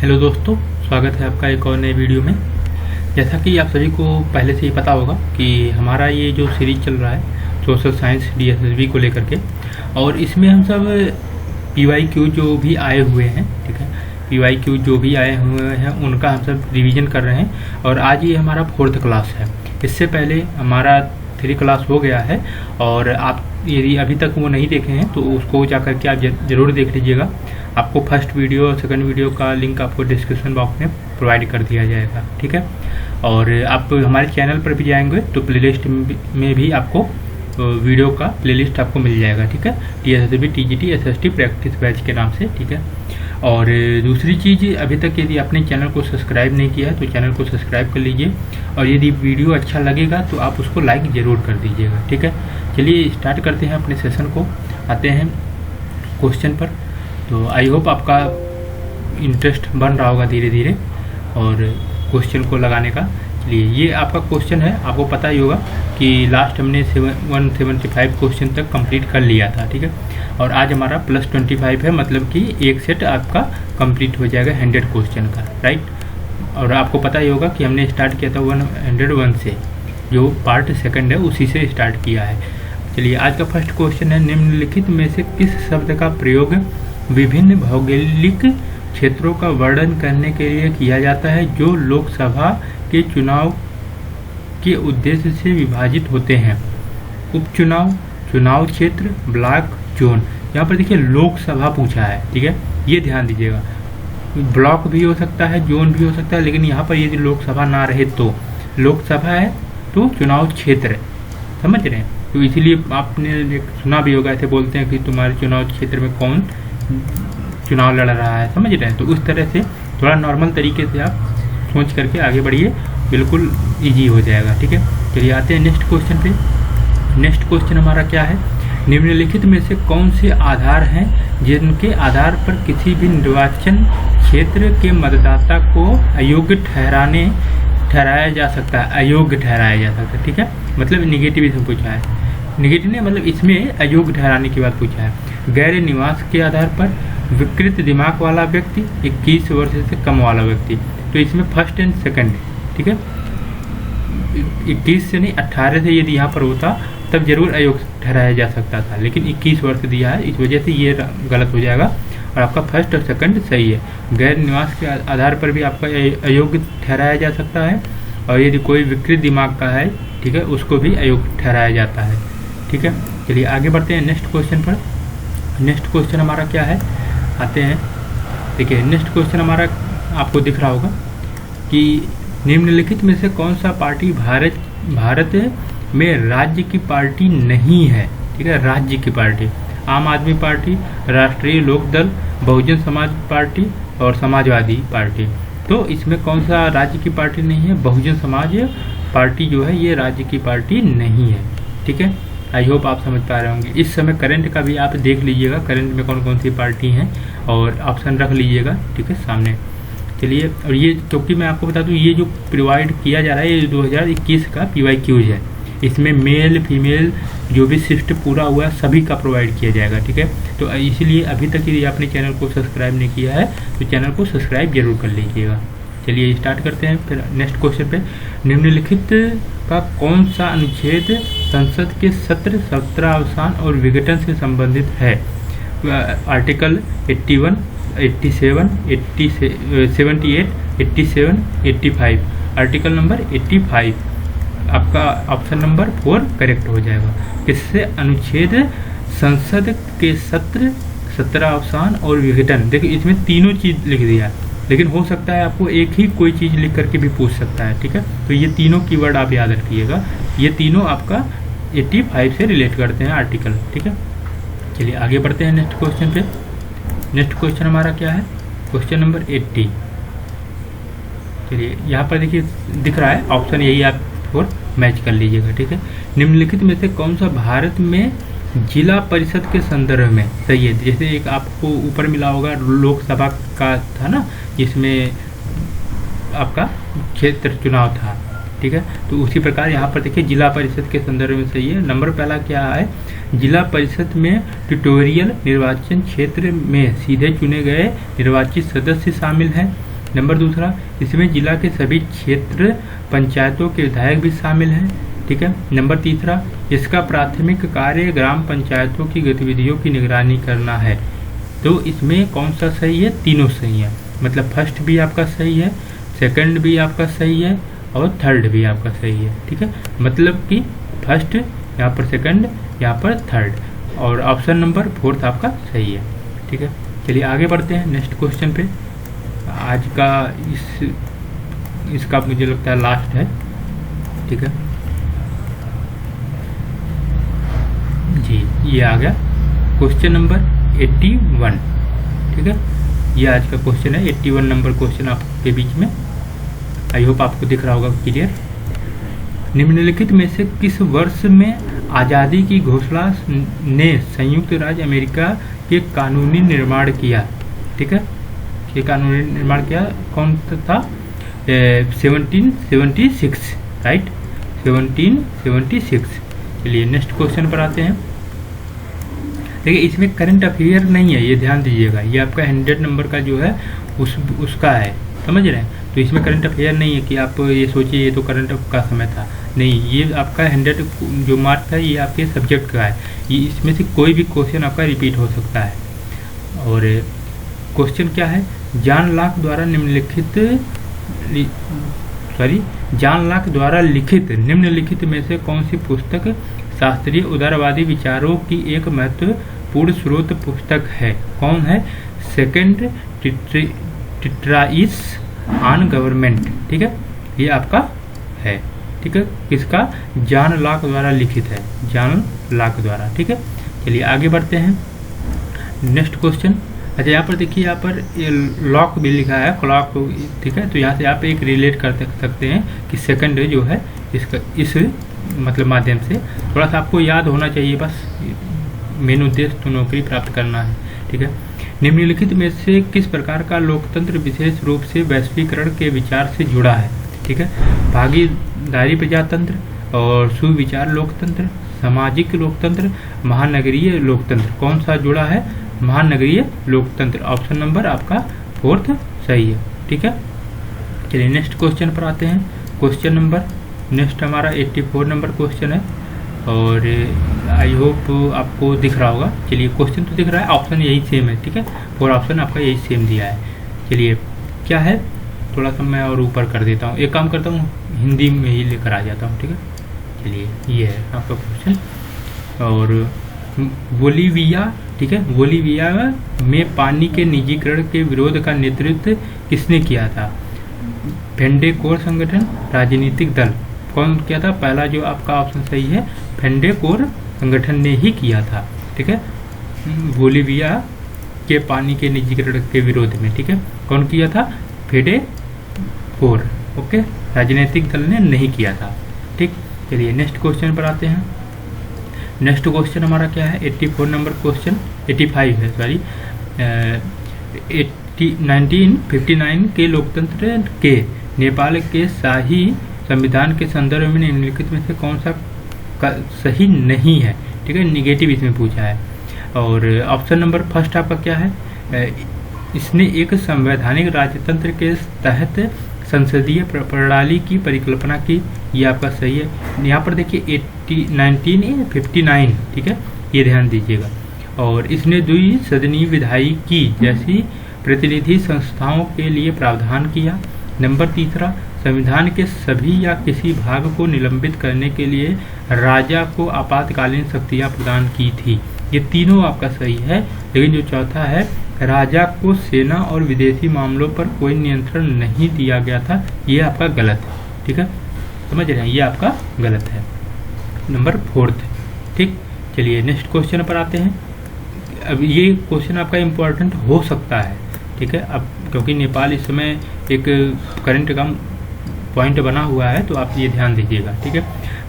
Hello दोस्तों, स्वागत है आपका एक और नए वीडियो में। जैसा कि आप सभी को पहले से ही पता होगा कि हमारा ये जो सीरीज चल रहा है सोशल साइंस डीएसएसबी को लेकर के, और इसमें हम सब पीवाईक्यू जो भी आए हुए हैं, ठीक है, पीवाईक्यू जो भी आए हुए हैं उनका हम सब रिवीजन कर रहे हैं। और आज ये हमारा 4th क्लास है। इससे पहले हमारा 3 क्लास हो गया है, और आप यदि अभी तक वो नहीं देखे हैं तो उसको जा करके आप ज़रूर देख लीजिएगा। आपको फर्स्ट वीडियो और सेकंड वीडियो का लिंक आपको डिस्क्रिप्शन बॉक्स में प्रोवाइड कर दिया जाएगा, ठीक है। और आप हमारे चैनल पर भी जाएंगे तो प्लेलिस्ट में भी आपको वीडियो का प्लेलिस्ट आपको मिल जाएगा, ठीक है, DSSB TGT SST practice batch के नाम से, ठीक है। और दूसरी चीज़, अभी तक यदि आपने चैनल को सब्सक्राइब नहीं किया है तो चैनल को सब्सक्राइब कर लीजिए, और यदि वीडियो अच्छा लगेगा तो आप उसको लाइक ज़रूर कर दीजिएगा, ठीक है। चलिए स्टार्ट करते हैं अपने सेशन को, आते हैं क्वेश्चन पर। तो आई होप आपका इंटरेस्ट बन रहा होगा धीरे धीरे और क्वेश्चन को लगाने का। चलिए, ये आपका क्वेश्चन है। आपको पता ही होगा कि लास्ट हमने 175 क्वेश्चन तक कंप्लीट कर लिया था, ठीक है। और आज हमारा +25 है, मतलब कि एक सेट आपका कंप्लीट हो जाएगा 100 क्वेश्चन का, राइट। और आपको पता ही होगा कि हमने स्टार्ट किया था 101 से, जो पार्ट सेकंड है उसी से स्टार्ट किया है। चलिए, आज का फर्स्ट क्वेश्चन है, निम्नलिखित में से किस शब्द का प्रयोग विभिन्न भौगोलिक क्षेत्रों का वर्णन करने के लिए किया जाता है जो लोकसभा के चुनाव के उद्देश्य से विभाजित होते हैं? उपचुनाव, चुनाव क्षेत्र, ब्लॉक, जोन। यहाँ पर देखिए लोकसभा पूछा है, ठीक है, ये ध्यान दीजिएगा। ब्लॉक भी हो सकता है, जोन भी हो सकता है, लेकिन यहाँ पर यदि लोकसभा ना रहे तो लोकसभा है तो चुनाव क्षेत्र, समझ रहे हैं। तो इसीलिए आपने सुना भी होगा, ऐसे बोलते हैं कि तुम्हारे चुनाव क्षेत्र में कौन चुनाव लड़ रहा है, समझ रहे हैं। तो उस तरह से थोड़ा नॉर्मल तरीके से आप सोच करके आगे बढ़िए, बिल्कुल इजी हो जाएगा, ठीक है। चलिए आते हैं नेक्स्ट क्वेश्चन पे। नेक्स्ट क्वेश्चन हमारा क्या है, निम्नलिखित में से कौन से आधार हैं जिनके आधार पर किसी भी निर्वाचन क्षेत्र के मतदाता को अयोग्य ठहराया जा सकता है? अयोग्य ठहराया जा सकता है, ठीक है, मतलब निगेटिव इसमें पूछा है। निगेटिव ने मतलब इसमें अयोग्य ठहराने की बात पूछा है। गैर निवास के आधार पर, विकृत दिमाग वाला व्यक्ति, 21 वर्ष से कम वाला व्यक्ति। तो इसमें फर्स्ट एंड सेकंड, ठीक है, 21 से नहीं 18 से यदि यहाँ पर होता तब जरूर अयोग्य ठहराया जा सकता था, लेकिन 21 वर्ष दिया है, इस वजह से ये गलत हो जाएगा और आपका फर्स्ट और सेकंड सही है। गैर निवास के आधार पर भी आपका अयोग्य ठहराया जा सकता है, और यदि कोई विकृत दिमाग का है, ठीक है, उसको भी अयोग्य ठहराया जाता है, ठीक है। चलिए आगे बढ़ते हैं नेक्स्ट क्वेश्चन पर। नेक्स्ट क्वेश्चन हमारा क्या है, आते हैं। देखिए नेक्स्ट क्वेश्चन हमारा आपको दिख रहा होगा कि निम्नलिखित में से कौन सा पार्टी भारत में राज्य की पार्टी नहीं है? ठीक है, राज्य की पार्टी, आम आदमी पार्टी, राष्ट्रीय लोक दल, बहुजन समाज पार्टी और समाजवादी पार्टी। तो इसमें कौन सा राज्य की पार्टी नहीं है? बहुजन समाज पार्टी जो है ये राज्य की पार्टी नहीं है, ठीक है। आई होप आप समझ पा रहे होंगे। इस समय करंट का भी आप देख लीजिएगा, करंट में कौन कौन सी पार्टी हैं, और ऑप्शन रख लीजिएगा, ठीक है, सामने। चलिए, और ये क्योंकि मैं आपको बता दूं, ये जो प्रोवाइड किया जा रहा है ये 2021 का पीवाईक्यूज है। इसमें मेल फीमेल जो भी शिफ्ट पूरा हुआ है सभी का प्रोवाइड किया जाएगा, ठीक है। तो इसीलिए अभी तक यदि आपने चैनल को सब्सक्राइब नहीं किया है तो चैनल को सब्सक्राइब जरूर कर लीजिएगा। चलिए स्टार्ट करते हैं फिर नेक्स्ट क्वेश्चन पे। निम्नलिखित का कौन सा अनुच्छेद संसद के सत्र, सत्रावसान और विघटन से संबंधित है? आर्टिकल 81, 87, 78, 87, 85। आर्टिकल नंबर 85 आपका ऑप्शन नंबर 4 करेक्ट हो जाएगा। इससे अनुच्छेद संसद के सत्र, सत्रावसान और विघटन, देखिए इसमें तीनों चीज लिख दिया है, लेकिन हो सकता है आपको एक ही कोई चीज़ लिख करके भी पूछ सकता है, ठीक है। तो ये तीनों कीवर्ड आप याद रखिएगा, ये तीनों आपका 85 से रिलेट करते हैं आर्टिकल, ठीक है। चलिए आगे बढ़ते हैं नेक्स्ट क्वेश्चन पे। नेक्स्ट क्वेश्चन हमारा क्या है, क्वेश्चन नंबर 80। चलिए यहाँ पर देखिए दिख रहा है ऑप्शन, यही आप और मैच कर लीजिएगा, ठीक है। निम्नलिखित में से कौन सा भारत में जिला परिषद के संदर्भ में सही है? जैसे एक आपको ऊपर मिला होगा लोकसभा का था ना, जिसमें आपका क्षेत्र चुनाव था, ठीक है। तो उसी प्रकार यहाँ पर देखिए जिला परिषद के संदर्भ में सही है। नंबर पहला क्या है, जिला परिषद में ट्यूटोरियल निर्वाचन क्षेत्र में सीधे चुने गए निर्वाचित सदस्य शामिल हैं। नंबर दूसरा, इसमें जिला के सभी क्षेत्र पंचायतों के विधायक भी शामिल हैं। ठीक है। नंबर तीसरा, इसका प्राथमिक कार्य ग्राम पंचायतों की गतिविधियों की निगरानी करना है। तो इसमें कौन सा सही है? तीनों सही है। मतलब फर्स्ट भी आपका सही है, सेकंड भी आपका सही है और थर्ड भी आपका सही है। ठीक है। मतलब कि फर्स्ट, यहाँ पर सेकंड, यहाँ पर थर्ड, और ऑप्शन नंबर 4 आपका सही है। ठीक है। चलिए आगे बढ़ते हैं नेक्स्ट क्वेश्चन पे। आज का इसका मुझे लगता है लास्ट है। ठीक है जी, ये आ गया क्वेश्चन नंबर 81। ठीक है, ये आज का क्वेश्चन है 81 नंबर क्वेश्चन आपके बीच में। आई होप आपको दिख रहा होगा क्लियर। निम्नलिखित में से किस वर्ष में आज़ादी की घोषणा ने संयुक्त राज्य अमेरिका के कानूनी निर्माण किया? ठीक है, ये कानूनी निर्माण किया कौन था? 1776, राइट, 1776। चलिए नेक्स्ट क्वेश्चन पर आते हैं। देखिए इसमें करंट अफेयर नहीं है, ये ध्यान दीजिएगा। ये आपका 100 नंबर का जो है उसका है, समझ रहे हैं? तो इसमें करंट अफेयर नहीं है कि आप ये सोचिए ये तो करंट का समय था, नहीं। ये आपका 100 जो मार्क्स है ये आपके सब्जेक्ट का है। ये इसमें से कोई भी क्वेश्चन आपका रिपीट हो सकता है। और क्वेश्चन क्या है? जॉन लॉक द्वारा लिखित निम्नलिखित में से कौन सी पुस्तक शास्त्रीय उदारवादी विचारों की एक महत्वपूर्ण स्रोत पुस्तक है? कौन है? Second treatise on government. ठीक है, ये आपका है। ठीक है, किसका? जॉन लॉक द्वारा लिखित है, जॉन लॉक द्वारा। ठीक है, चलिए आगे बढ़ते हैं नेक्स्ट क्वेश्चन। अच्छा यहाँ पर देखिए, यहाँ पर लॉक भी लिखा है, क्लॉक। ठीक है, तो यहाँ से आप एक रिलेट कर सकते हैं कि सेकंड जो है इसका इस मतलब माध्यम से थोड़ा सा आपको याद होना चाहिए, बस मेन उद्देश्य तो नौकरी प्राप्त करना है। ठीक है, निम्नलिखित में से किस प्रकार का लोकतंत्र विशेष रूप से वैश्वीकरण के विचार से जुड़ा है? ठीक है, भागीदारी प्रजातंत्र और सुविचार लोकतंत्र, सामाजिक लोकतंत्र, महानगरीय लोकतंत्र। कौन सा जुड़ा है? महानगरीय लोकतंत्र। ऑप्शन नंबर आपका 4 सही है। ठीक है, चलिए नेक्स्ट क्वेश्चन पर आते हैं। क्वेश्चन नंबर नेक्स्ट हमारा 84 नंबर क्वेश्चन है और आई होप आपको दिख रहा होगा। चलिए क्वेश्चन तो दिख रहा है, ऑप्शन यही सेम है। ठीक है, 4 ऑप्शन आपका यही सेम दिया है। चलिए क्या है, थोड़ा सा मैं और ऊपर कर देता हूँ, एक काम करता हूँ हिंदी में ही लेकर आ जाता हूँ। ठीक है, चलिए ये है आपका क्वेश्चन। और बोलीविया, ठीक है, बोलीविया में पानी के निजीकरण के विरोध का नेतृत्व किसने किया था? फेंडेकोर संगठन, राजनीतिक दल। कौन किया था? पहला जो आपका ऑप्शन सही है, फेंडेकोर संगठन ने ही किया था। ठीक है, बोलीविया के पानी के निजीकरण के विरोध में। ठीक है, कौन किया था? फेंडेकोर। ओके, राजनीतिक दल ने नहीं किया था। ठीक, चलिए नेक्स्ट क्वेश्चन पर आते हैं। नेक्स्ट क्वेश्चन हमारा क्या है? 84 नंबर क्वेश्चन, 85 है सॉरी। 1959 के लोकतंत्र के नेपाल के शाही संविधान के संदर्भ में निम्नलिखित में से कौन सा सही नहीं है? ठीक है, निगेटिव इसमें पूछा है। और ऑप्शन नंबर फर्स्ट आपका क्या है? इसने एक संवैधानिक राजतंत्र के तहत संसदीय प्रणाली की परिकल्पना की, ये आपका सही है। यहाँ पर देखिए 1959, ठीक है, ये ध्यान दीजिएगा। और इसने द्विसदनीय विधायिकी जैसी प्रतिनिधि संस्थाओं के लिए प्रावधान किया। नंबर तीसरा, संविधान के सभी या किसी भाग को निलंबित करने के लिए राजा को आपातकालीन शक्तियां प्रदान की थी। ये तीनों आपका सही है, लेकिन जो चौथा है, राजा को सेना और विदेशी मामलों पर कोई नियंत्रण नहीं दिया गया था, ये आपका गलत है। ठीक है, समझ रहे हैं, ये आपका गलत है, नंबर 4। ठीक, चलिए नेक्स्ट क्वेश्चन पर आते हैं। अब ये क्वेश्चन आपका इम्पोर्टेंट हो सकता है। ठीक है, अब क्योंकि नेपाल इस समय एक करंट का पॉइंट बना हुआ है, तो आप ये ध्यान दीजिएगा। ठीक है,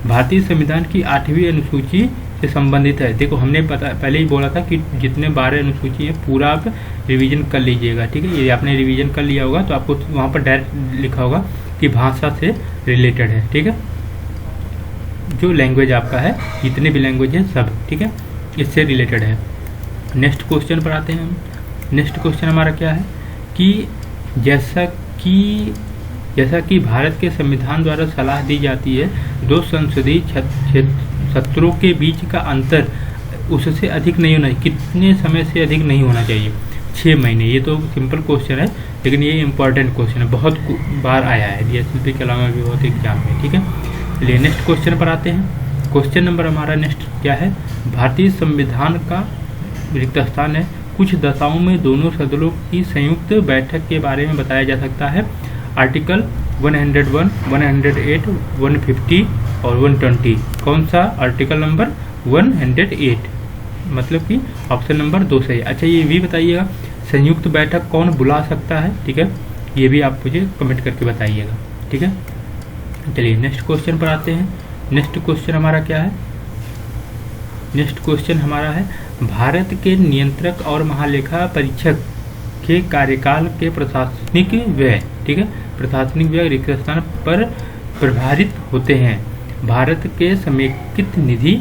भारतीय संविधान की 8वीं अनुसूची से संबंधित है। देखो हमने पहले ही बोला था कि जितने 12 अनुसूची है पूरा आप रिवीजन कर लीजिएगा। ठीक है, ये आपने रिवीजन कर लिया होगा तो आपको वहाँ पर डायरेक्ट लिखा होगा कि भाषा से रिलेटेड है। ठीक है, जो लैंग्वेज आपका है, जितने भी लैंग्वेज है सब, ठीक है, इससे रिलेटेड है। नेक्स्ट क्वेश्चन पर आते हैं हम। नेक्स्ट क्वेश्चन हमारा क्या है कि जैसा कि जैसा कि भारत के संविधान द्वारा सलाह दी जाती है, दो संसदीय सत्रों के बीच का अंतर उससे अधिक नहीं होना, कितने समय से अधिक नहीं होना चाहिए? 6 महीने। ये तो सिंपल क्वेश्चन है, लेकिन ये इम्पॉर्टेंट क्वेश्चन है, बहुत बार आया है DSLP के अलावा भी बहुत एग्जाम में। ठीक है, चलिए नेक्स्ट क्वेश्चन पर आते हैं। क्वेश्चन नंबर हमारा नेक्स्ट क्या है? भारतीय संविधान का रिक्त स्थान है, कुछ दशाओं में दोनों सदनों की संयुक्त बैठक के बारे में बताया जा सकता है। आर्टिकल 101, 108, 150 और 120। कौन सा आर्टिकल नंबर 108? मतलब कि ऑप्शन नंबर 2 सही। अच्छा, ये भी बताइएगा संयुक्त बैठक कौन बुला सकता है? ठीक है, ये भी आप मुझे कमेंट करके बताइएगा। ठीक है, चलिए नेक्स्ट क्वेश्चन पर आते हैं। नेक्स्ट क्वेश्चन हमारा क्या है? नेक्स्ट क्वेश्चन हमारा है, भारत के नियंत्रक और महालेखा परीक्षक के कार्यकाल के प्रशासनिक व्यय। ठीक है, प्रशासनिक व्यय रिक्त स्थान पर प्रभारित होते हैं। भारत के समेकित निधि,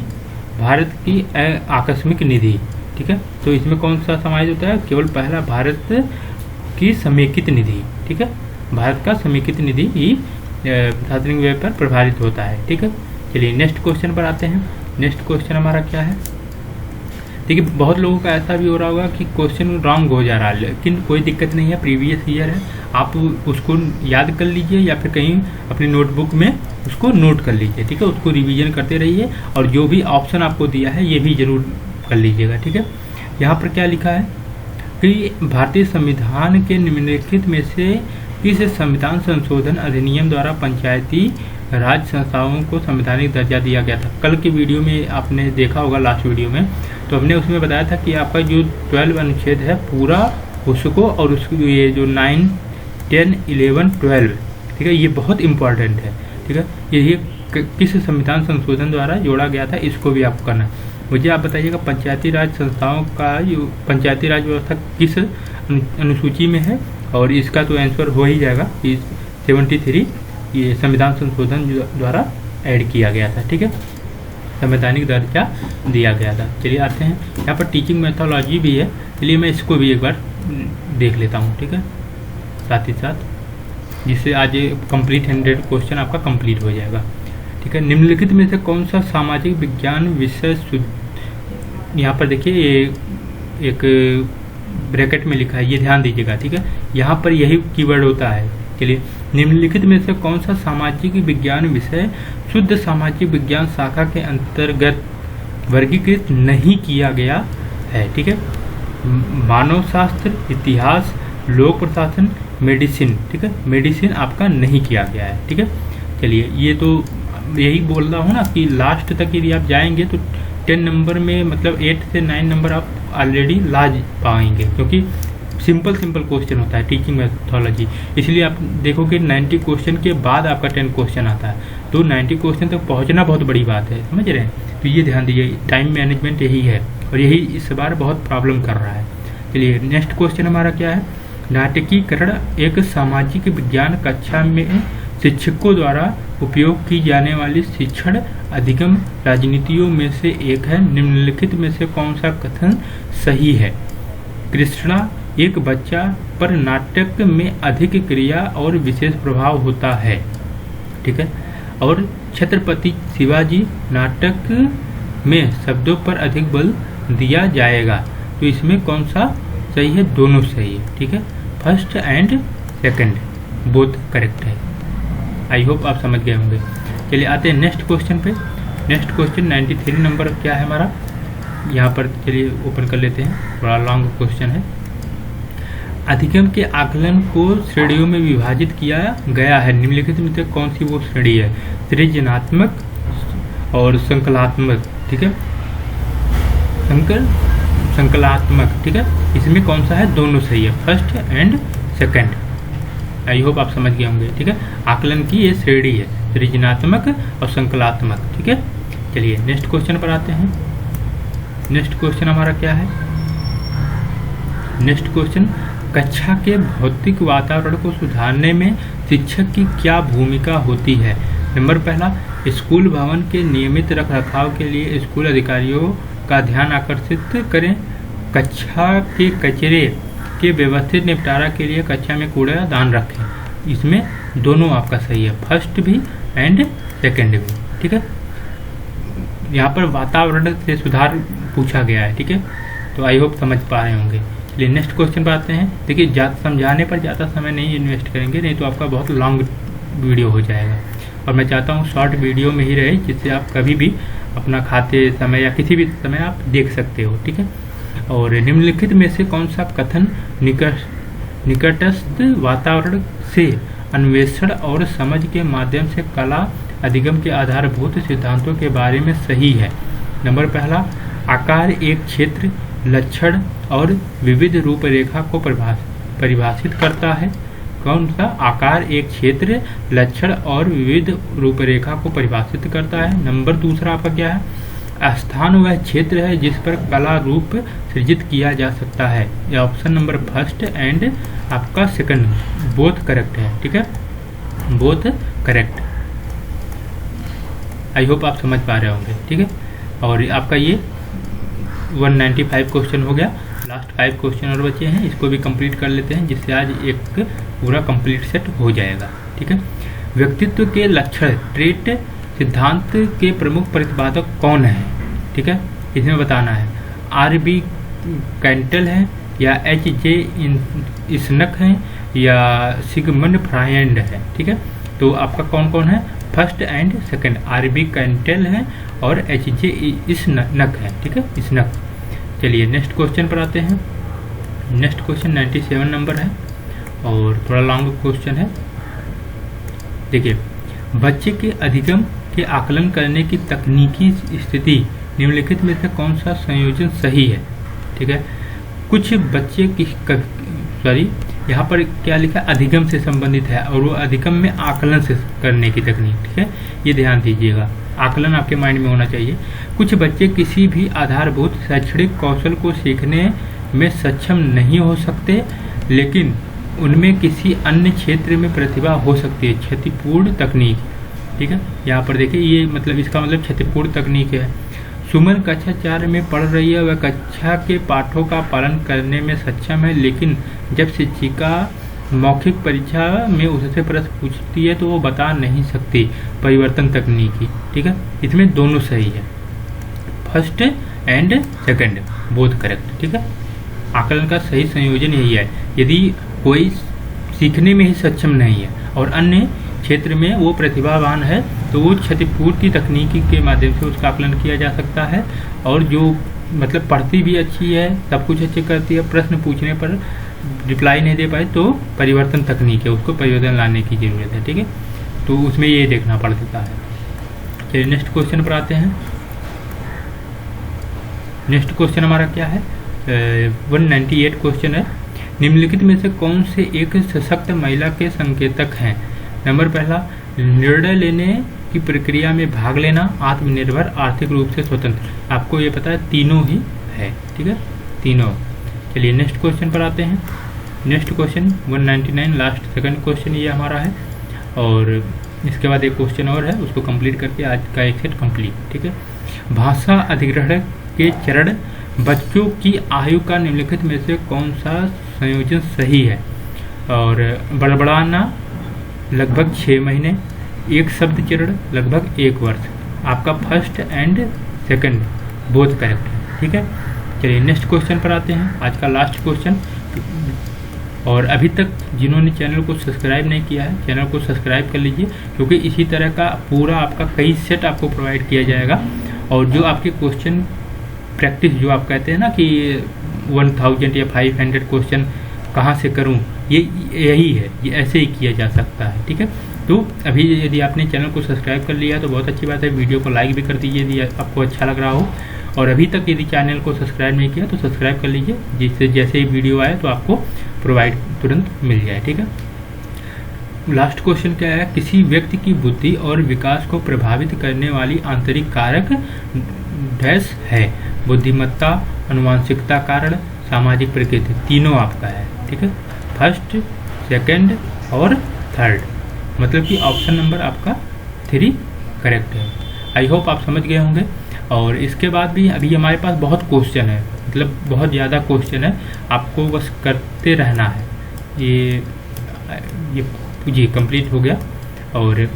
भारत की आकस्मिक निधि। ठीक है, तो इसमें कौन सा समावेश होता है? केवल पहला, भारत की समेकित निधि। ठीक है, भारत का समेकित निधि ही प्रशासनिक व्यय पर प्रभावित होता है। ठीक है, चलिए नेक्स्ट क्वेश्चन पर आते हैं। नेक्स्ट क्वेश्चन हमारा क्या है? देखिए, बहुत लोगों का ऐसा भी हो रहा होगा कि क्वेश्चन रॉन्ग हो जा रहा है, लेकिन कोई दिक्कत नहीं है, प्रीवियस ईयर है, आप उसको याद कर लीजिए या फिर कहीं अपनी नोटबुक में उसको नोट कर लीजिए। ठीक है, उसको रिवीजन करते रहिए और जो भी ऑप्शन आपको दिया है ये भी जरूर कर लीजिएगा। ठीक है, यहाँ पर क्या लिखा है कि भारतीय संविधान के निम्नलिखित में से किस संविधान संशोधन अधिनियम द्वारा पंचायती राज संस्थाओं को संवैधानिक दर्जा दिया गया था? कल की वीडियो में आपने देखा होगा, लास्ट वीडियो में, तो हमने उसमें बताया था कि आपका जो 12 अनुच्छेद है पूरा उसको, और उसको ये जो 9, 10, 11, 12, ठीक है, ये बहुत इंपॉर्टेंट है। ठीक है, ये किस संविधान संशोधन द्वारा जोड़ा गया था, इसको भी आपको करना। मुझे आप बताइएगा पंचायती राज संस्थाओं का पंचायती राज व्यवस्था किस अनुसूची में है, और इसका तो आंसर हो ही जाएगा कि 73 ये संविधान संशोधन द्वारा ऐड किया गया था। ठीक है, संवैधानिक दर्जा दिया गया था। चलिए आते हैं, यहाँ पर टीचिंग मेथोलॉजी भी है, चलिए मैं इसको भी एक बार देख लेता हूँ। ठीक है, साथ ही साथ, जिससे आज कंप्लीट 100 क्वेश्चन आपका कंप्लीट हो जाएगा। ठीक है, निम्नलिखित में से कौन सा सामाजिक विज्ञान विषय, यहाँ पर देखिए ये एक ब्रैकेट में लिखा है, ये ध्यान दीजिएगा। ठीक है, यहाँ पर यही कीवर्ड होता है। चलिए, निम्नलिखित में से कौन सा सामाजिक विज्ञान विषय शुद्ध सामाजिक विज्ञान शाखा के अंतर्गत वर्गीकृत नहीं किया गया है? ठीक है, मानव शास्त्र, इतिहास, लोक प्रशासन, मेडिसिन। ठीक है, मेडिसिन आपका नहीं किया गया है। ठीक है, चलिए, ये तो यही बोल रहा हूँ ना कि लास्ट तक यदि आप जाएंगे तो 10 नंबर में, मतलब 8 से 9 नंबर आप ऑलरेडी ला पाएंगे, क्योंकि सिंपल क्वेश्चन होता है टीचिंग मेथोलॉजी। इसलिए आप देखोगे 90 क्वेश्चन के बाद आपका 10 क्वेश्चन आता है, तो 90 क्वेश्चन तक पहुंचना बहुत बड़ी बात है, समझ रहे हैं? तो ये ध्यान दीजिए, टाइम मैनेजमेंट यही है, और यही इस बार बहुत प्रॉब्लम कर रहा है। चलिए नेक्स्ट क्वेश्चन हमारा क्या है? नाटकीकरण एक सामाजिक विज्ञान कक्षा में शिक्षकों द्वारा उपयोग की जाने वाली शिक्षण अधिगम राजनीतियों में से एक है। निम्नलिखित में से कौन सा कथन सही है? कृष्णा, एक बच्चा पर नाटक में अधिक क्रिया और विशेष प्रभाव होता है। ठीक है, और छत्रपति शिवाजी, नाटक में शब्दों पर अधिक बल दिया जाएगा। तो इसमें कौन सा सही है? दोनों सही है। ठीक है, first and second both correct है। आई होप आप समझ गए होंगे। चलिए आते हैं नेक्स्ट क्वेश्चन पे। नेक्स्ट क्वेश्चन 93 नंबर क्या है हमारा, यहाँ पर चलिए ओपन कर लेते हैं, थोड़ा लॉन्ग क्वेश्चन है। अधिगम के आकलन को श्रेणियों में विभाजित किया गया है, निम्नलिखित में से कौन सी वो श्रेणी है? सृजनात्मक और संकलात्मक। ठीक है, संकलात्मक। ठीक है, इसमें कौन सा है? दोनों सही है, first and second. I hope आप समझ गए होंगे। ठीक है, आकलन की ये श्रेणी है, सृजनात्मक और संकलात्मक। ठीक है, चलिए नेक्स्ट क्वेश्चन पर आते हैं। नेक्स्ट क्वेश्चन हमारा क्या है? नेक्स्ट क्वेश्चन, कक्षा के भौतिक वातावरण को सुधारने में शिक्षक की क्या भूमिका होती है? नंबर पहला, स्कूल भवन के नियमित रखरखाव के लिए स्कूल अधिकारियों का ध्यान आकर्षित करें। कक्षा के कचरे के व्यवस्थित निपटारा के लिए कक्षा में कूड़ादान रखें। इसमें दोनों आपका सही है, फर्स्ट भी एंड सेकंड भी। ठीक है, यहाँ पर वातावरण से सुधार पूछा गया है। ठीक है, तो आई होप समझ पा रहे होंगे। चलिए नेक्स्ट क्वेश्चन पर आते हैं। देखिए समझाने पर ज़्यादा समय नहीं इन्वेस्ट करेंगे, नहीं तो आपका बहुत लॉन्ग वीडियो हो जाएगा, और मैं चाहता हूँ शॉर्ट वीडियो में ही रहे, जिससे आप कभी भी अपना खाते समय या किसी भी समय आप देख सकते हो। ठीक है, और निम्नलिखित में से कौन सा कथन निकटस्थ वातावरण से अन्वेषण और समझ के माध्यम से कला अधिगम के आधारभूत सिद्धांतों के बारे में सही है? नंबर पहला, आकार एक क्षेत्र, लक्षण और विविध रूपरेखा को परिभाषित करता है। कौन सा? आकार एक क्षेत्र, लक्षण और विविध रूपरेखा को परिभाषित करता है। नंबर दूसरा आपका क्या है? स्थान वह क्षेत्र है जिस पर कला रूप सृजित किया जा सकता है। यह ऑप्शन नंबर फर्स्ट एंड आपका सेकंड बोथ करेक्ट है। ठीक है, बोथ करेक्ट। आई होप आप समझ पा रहे होंगे। ठीक है, और आपका ये 195 क्वेश्चन हो गया। लास्ट 5 क्वेश्चन और बचे हैं, इसको भी कंप्लीट कर लेते हैं, जिससे आज एक पूरा कंप्लीट सेट हो जाएगा। ठीक है, व्यक्तित्व के लक्षण ट्रेट सिद्धांत के प्रमुख प्रतिपादक कौन है? ठीक है, इसमें बताना है R.B. कैंटल है या H.J. स्नक है या सिगमंड फ्रायड है। ठीक है, तो आपका कौन कौन है? First and second R.B. कैंटल है और H.J. स्नक है। ठीक है, स्नक। चलिए नेक्स्ट क्वेश्चन पर आते हैं। नेक्स्ट क्वेश्चन 97 नंबर है और थोड़ा लॉन्ग क्वेश्चन है। देखिए, बच्चे के अधिगम के आकलन करने की तकनीकी स्थिति निम्नलिखित में से कौन सा संयोजन सही है? ठीक है, कुछ बच्चे की यहाँ पर क्या लिखा है? अधिगम से संबंधित है, और वो अधिगम में आकलन से करने की तकनीक। ठीक है, ये ध्यान दीजिएगा, आकलन आपके माइंड में होना चाहिए। कुछ बच्चे किसी भी आधारभूत शैक्षणिक कौशल को सीखने में सक्षम नहीं हो सकते, लेकिन उनमें किसी अन्य क्षेत्र में प्रतिभा हो सकती है। क्षतिपूर्ण तकनीक। ठीक है, यहाँ पर देखिए, ये मतलब इसका मतलब क्षतिपूर्ण तकनीक है। सुमन कक्षा 4 में पढ़ रही है, वह कक्षा के पाठों का पालन करने में सक्षम है, लेकिन जब शिक्षिका मौखिक परीक्षा में उससे प्रश्न पूछती है तो वो बता नहीं सकती। परिवर्तन तकनीकी। ठीक है, इसमें दोनों सही है, first and second both correct. ठीक है, आकलन का सही संयोजन यही है। यदि कोई सीखने में ही सक्षम नहीं है और अन्य क्षेत्र में वो प्रतिभावान है, तो वो क्षतिपूर्ति तकनीकी के माध्यम से उसका आकलन किया जा सकता है। और जो मतलब पढ़ती भी अच्छी है, सब कुछ अच्छे करती है, प्रश्न पूछने पर रिप्लाई नहीं दे पाए, तो परिवर्तन तकनीक है, उसको परिवर्तन लाने की जरूरत है। ठीक है, तो उसमें ये देखना पड़ सकता है। चलिए नेक्स्ट क्वेश्चन पर आते हैं। नेक्स्ट क्वेश्चन हमारा क्या है? 198 क्वेश्चन है। निम्नलिखित में से कौन से एक सशक्त महिला के संकेतक हैं? नंबर पहला, निर्णय लेने की प्रक्रिया में भाग लेना, आत्मनिर्भर, आर्थिक रूप से स्वतंत्र। आपको ये पता है, तीनों ही है। ठीक है, तीनों। चलिए नेक्स्ट क्वेश्चन पर आते हैं। Next question 199 last second question ये हमारा है, और इसके बाद एक क्वेश्चन और है, उसको कंप्लीट करके आज का एक सेट कंप्लीट। ठीक है, भाषा अधिग्रहण के चरण बच्चों की आयु का निम्नलिखित में से कौन सा संयोजन सही है? और बड़बड़ाना लगभग 6 महीने, एक शब्द चरण लगभग 1 वर्ष। आपका first and second both correct है। ठीक है, चलिए नेक्स्ट क्वेश्चन पर आते हैं, आज का लास्ट क्वेश्चन। और अभी तक जिन्होंने चैनल को सब्सक्राइब नहीं किया है, चैनल को सब्सक्राइब कर लीजिए, क्योंकि इसी तरह का पूरा आपका कई सेट आपको प्रोवाइड किया जाएगा। और जो आपके क्वेश्चन प्रैक्टिस, जो आप कहते हैं ना कि 1000 या 500 क्वेश्चन कहाँ से करूं, ये यही है, ये ऐसे ही किया जा सकता है। ठीक है, तो अभी यदि आपने चैनल को सब्सक्राइब कर लिया तो बहुत अच्छी बात है, वीडियो को लाइक भी कर दीजिए यदि आपको अच्छा लग रहा हो। और अभी तक यदि चैनल को सब्सक्राइब नहीं किया तो सब्सक्राइब कर लीजिए, जिससे जैसे ही वीडियो आए तो आपको प्रोवाइड तुरंत मिल जाए। ठीक है, लास्ट क्वेश्चन क्या है? किसी व्यक्ति की बुद्धि और विकास को प्रभावित करने वाली आंतरिक कारक डैश है? बुद्धिमत्ता, अनुवांशिकता कारण, सामाजिक प्रकृति। तीनों आपका है। ठीक है, फर्स्ट, सेकंड और थर्ड, मतलब कि ऑप्शन नंबर आपका 3 करेक्ट है। आई होप आप समझ गए होंगे। और इसके बाद भी अभी हमारे पास बहुत क्वेश्चन है, मतलब बहुत ज़्यादा क्वेश्चन है, आपको बस करते रहना है। ये जी कंप्लीट हो गया। और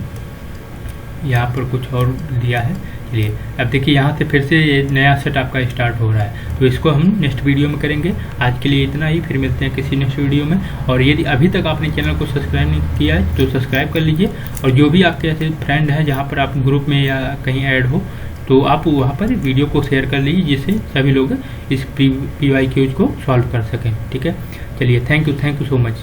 यहाँ पर कुछ और दिया है। चलिए अब देखिए यहाँ से फिर से ये नया सेट आपका स्टार्ट हो रहा है, तो इसको हम नेक्स्ट वीडियो में करेंगे। आज के लिए इतना ही, फिर मिलते हैं किसी नेक्स्ट वीडियो में। और यदि अभी तक आपने चैनल को सब्सक्राइब नहीं किया है तो सब्सक्राइब कर लीजिए, और जो भी आपके ऐसे फ्रेंड हैं जहाँ पर आप ग्रुप में या कहीं ऐड हो तो आप वहाँ पर वीडियो को शेयर कर लीजिए, जिससे सभी लोग इस PYQs को सॉल्व कर सकें। ठीक है, चलिए थैंक यू सो मच।